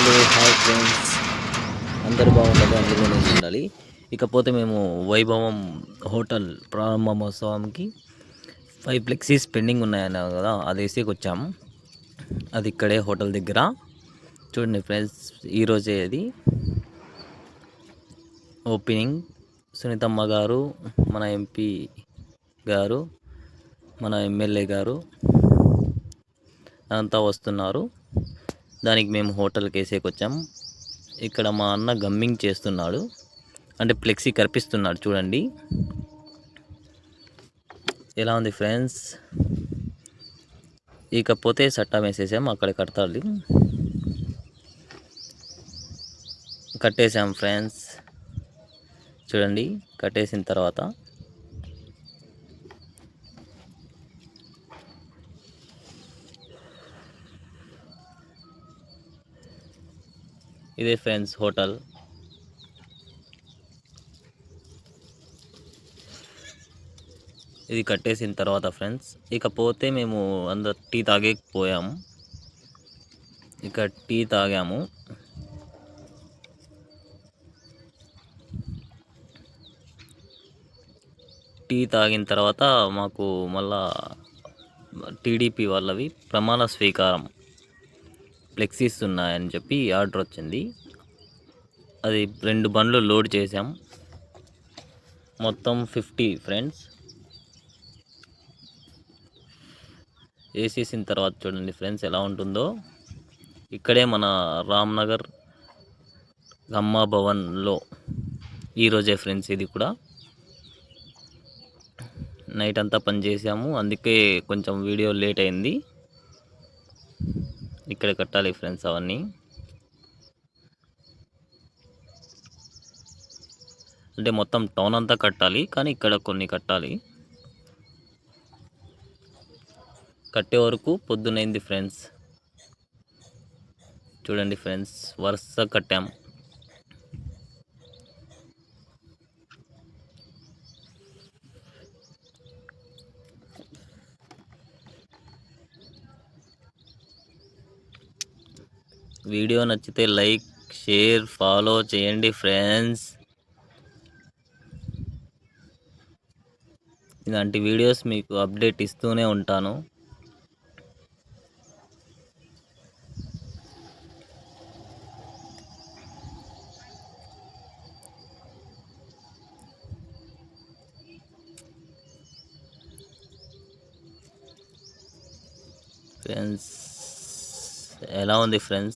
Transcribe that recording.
Hello hi friends, అందరూ బాగుండాలి, అందులో నేను ఉండాలి. ఇకపోతే మేము వైభవం హోటల్ ప్రారంభోత్సవంకి 5 ఫ్లెక్సీస్ పెండింగ్ ఉన్నాయన్నా కదా, అది వేసేకి వచ్చాము. అది ఇక్కడే హోటల్ దగ్గర చూడండి ఫ్రెండ్స్. ఈరోజే అది ఓపెనింగ్. సునీతమ్మ గారు, మన ఎంపీ గారు, మన ఎమ్మెల్యే గారు అంతా వస్తున్నారు. దానికి మేము హోటల్కి వేసేకి వచ్చాము. ఇక్కడ మా అన్న గమ్మింగ్ చేస్తున్నాడు, అంటే ఫ్లెక్సీ కనిపిస్తున్నాడు చూడండి. ఎలా ఉంది ఫ్రెండ్స్? ఇకపోతే సట్టా వేసేసాం, అక్కడ కడతాడు, కట్టేసాం ఫ్రెండ్స్. చూడండి, కట్టేసిన తర్వాత ఇదే ఫ్రెండ్స్ హోటల్. ఇది కట్టేసిన తర్వాత ఫ్రెండ్స్, ఇకపోతే మేము అందరు టీ తాగేకపోయాము. ఇక టీ తాగాము. టీ తాగిన తర్వాత మాకు మళ్ళా టీడీపీ వాళ్ళవి ప్రమాణ స్వీకారం ఫ్లెక్సీస్ ఉన్నాయని చెప్పి ఆర్డర్ వచ్చింది. అది 2 బండ్లు లోడ్ చేసాం, మొత్తం 50 ఫ్రెండ్స్. వేసేసిన తర్వాత చూడండి ఫ్రెండ్స్ ఎలా ఉంటుందో. ఇక్కడే మన రామ్నగర్ గమ్మా భవన్లో ఈరోజే ఫ్రెండ్స్. ఇది కూడా నైట్ అంతా పని చేసాము, అందుకే కొంచెం వీడియో లేట్ అయింది. ఇక్కడ కట్టాలి ఫ్రెండ్స్ అవన్నీ. అంటే మొత్తం టౌన్ అంతా కట్టాలి, కానీ ఇక్కడ కొన్ని కట్టాలి. కట్టే వరకు పొద్దునైంది ఫ్రెండ్స్. చూడండి ఫ్రెండ్స్, వరుస కట్టాం. వీడియో నచ్చితే లైక్, షేర్, ఫాలో చేయండి ఫ్రెండ్స్. ఇలాంటి వీడియోస్ మీకు అప్డేట్ ఇస్తూనే ఉంటాను. ఫ్రెండ్స్ ఎలా ఉంది ఫ్రెండ్స్?